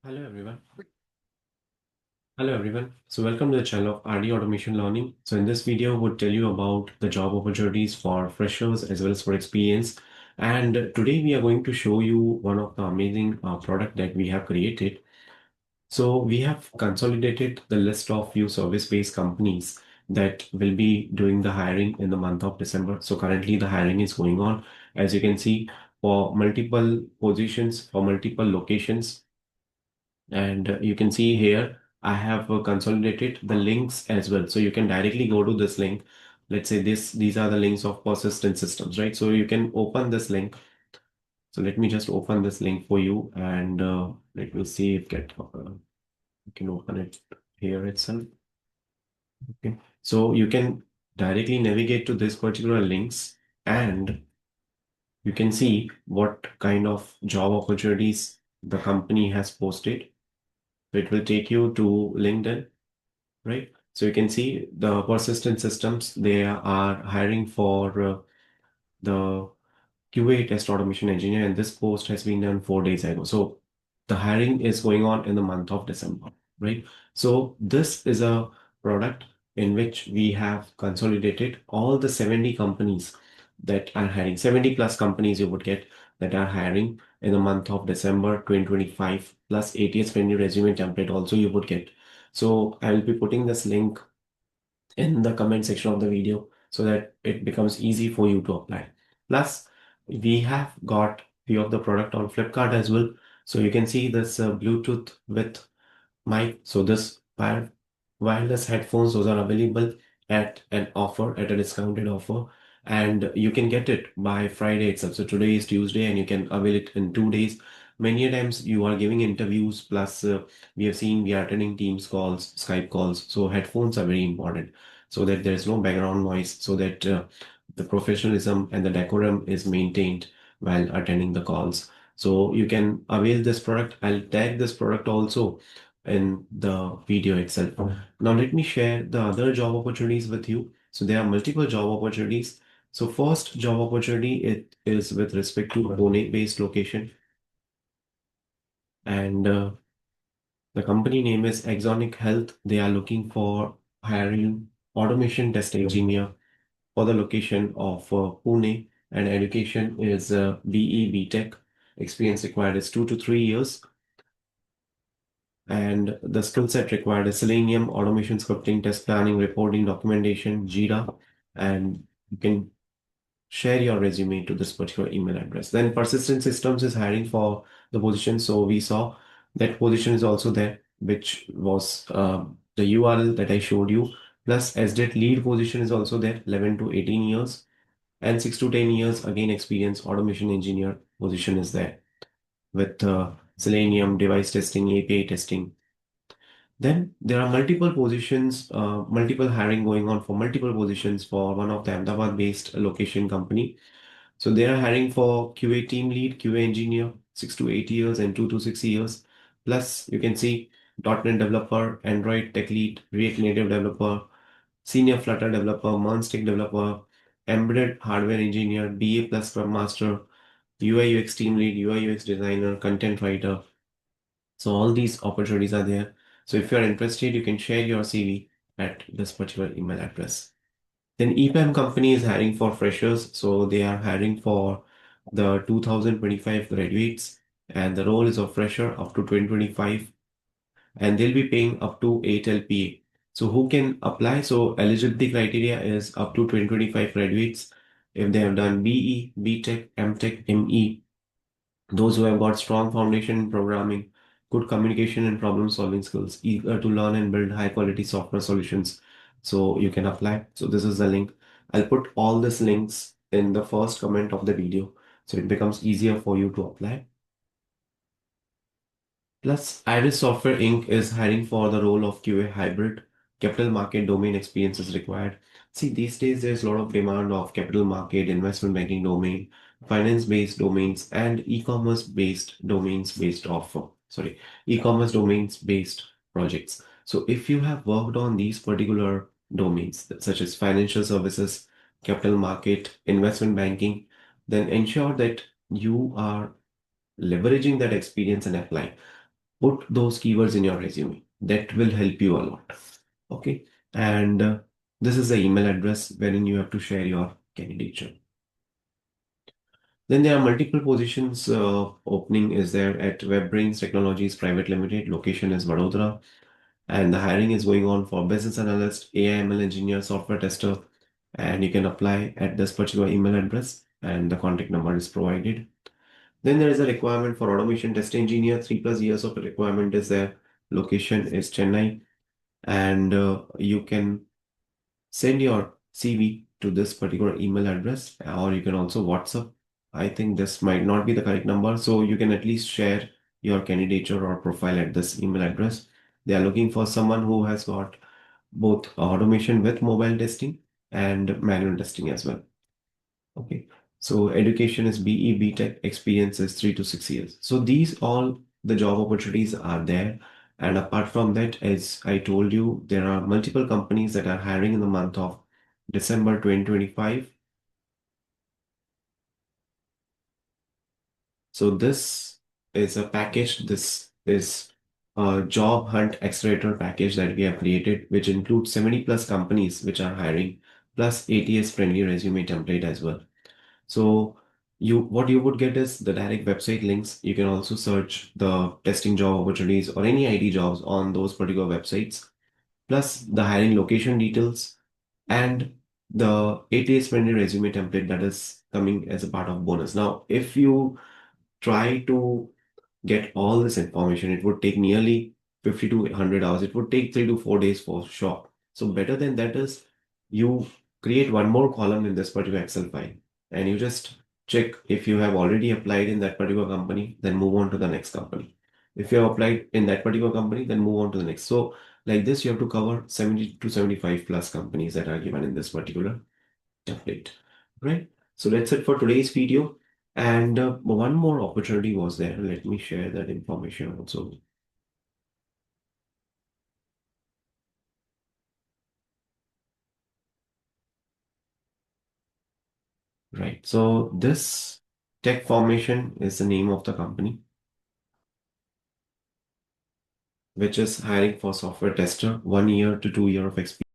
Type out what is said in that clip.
Hello everyone. Hello everyone. So welcome to the channel of RD Automation Learning. So in this video, I would tell you about the job opportunities for freshers as well as for experience. And today we are going to show you one of the amazing product that we have created. So we have consolidated the list of few service-based companies that will be doing the hiring in the month of December. So currently the hiring is going on, as you can see, for multiple positions, for multiple locations. And you can see here, I have consolidated the links as well. So you can directly go to this link. Let's say these are the links of persistent systems, right? So you can open this link. So let me just open this link for you and let me see if you can open it here itself. Okay. So you can directly navigate to this particular links and you can see what kind of job opportunities the company has posted. So it will take you to LinkedIn, right? So you can see the persistent systems, they are hiring for the QA test automation engineer, and this post has been done 4 days ago. So the hiring is going on in the month of December, right? So this is a product in which we have consolidated all the 70 companies that are hiring, 70 plus companies you would get that are hiring in the month of December 2025, plus ATS friendly resume template also you would get. So I will be putting this link in the comment section of the video so that it becomes easy for you to apply. Plus, we have got few of the product on Flipkart as well. So you can see this Bluetooth with mic. So this wireless headphones, those are available at an offer, at a discounted offer, and you can get it by Friday itself. So today is Tuesday, and you can avail it in 2 days. Many a times you are giving interviews, plus we have seen we are attending Teams calls, Skype calls. So headphones are very important so that there is no background noise, so that the professionalism and the decorum is maintained while attending the calls. So you can avail this product. I'll tag this product also in the video itself. Now let me share the other job opportunities with you. So there are multiple job opportunities. So first job opportunity, it is with respect to Pune based location, and the company name is Exonic Health. They are looking for hiring automation test engineer for the location of Pune, and education is BE BTech. Experience required is 2 to 3 years, and the skill set required is Selenium, automation scripting, test planning, reporting, documentation, Jira, and you can share your resume to this particular email address. Then Persistent Systems is hiring for the position. So we saw that position is also there, which was the URL that I showed you. Plus SDET lead position is also there, 11 to 18 years, and 6 to 10 years again experience automation engineer position is there with Selenium, device testing, API testing. Then there are multiple positions, multiple hiring going on for multiple positions for one of the Ahmedabad-based location company. So they are hiring for QA team lead, QA engineer, 6 to 8 years and 2 to 6 years. Plus, you can see .NET developer, Android tech lead, React Native developer, senior Flutter developer, Monstick developer, embedded hardware engineer, BA plus Scrum Master, UI UX team lead, UI UX designer, content writer. So all these opportunities are there. So if you're interested, you can share your CV at this particular email address. Then EPAM company is hiring for freshers. So they are hiring for the 2025 graduates, and the role is of fresher up to 2025, and they'll be paying up to 8 LPA. So who can apply? So eligibility criteria is up to 2025 graduates if they have done BE, BTech, MTech, ME, those who have got strong foundation in programming, good communication and problem solving skills, eager to learn and build high quality software solutions. So you can apply. So this is the link. I'll put all these links in the first comment of the video so it becomes easier for you to apply. Plus, Iris Software Inc. is hiring for the role of QA hybrid. Capital market domain experience is required. See, these days there's a lot of demand of capital market, investment banking domain, finance-based domains, and e-commerce-based domains based off, e-commerce domains-based projects. So if you have worked on these particular domains, such as financial services, capital market, investment banking, then ensure that you are leveraging that experience and applying. put those keywords in your resume. That will help you a lot. Okay. And this is the email address wherein you have to share your candidature. Then there are multiple positions. Opening is there at WebBrains Technologies Private Limited. Location is Vadodara. And the hiring is going on for business analyst, AI/ML engineer, software tester. And you can apply at this particular email address. And the contact number is provided. Then there is a requirement for automation test engineer. 3+ years of requirement is there. Location is Chennai. And you can send your CV to this particular email address, or you can also WhatsApp. I think this might not be the correct number, so you can at least share your candidature or profile at this email address. They are looking for someone who has got both automation with mobile testing and manual testing as well. Okay. So education is BE, BTech, experience is 3 to 6 years. So these all the job opportunities are there. And apart from that, as I told you, there are multiple companies that are hiring in the month of December 2025. So this is a package. This is a job hunt accelerator package that we have created, which includes 70 plus companies which are hiring, plus ATS friendly resume template as well. So what you would get is the direct website links. You can also search the testing job opportunities or any IT jobs on those particular websites, plus the hiring location details and the ATS friendly resume template that is coming as a part of bonus. Now, if you try to get all this information, it would take nearly 50 to 100 hours. It would take 3 to 4 days for sure. So better than that is you create one more column in this particular Excel file and you just check if you have already applied in that particular company, then move on to the next company. If you have applied in that particular company, then move on to the next. So like this, you have to cover 70 to 75 plus companies that are given in this particular template, right? So that's it for today's video. And one more opportunity was there. Let me share that information also. Right. So this Tech Formation is the name of the company, which is hiring for software tester, 1 year to 2 year of experience.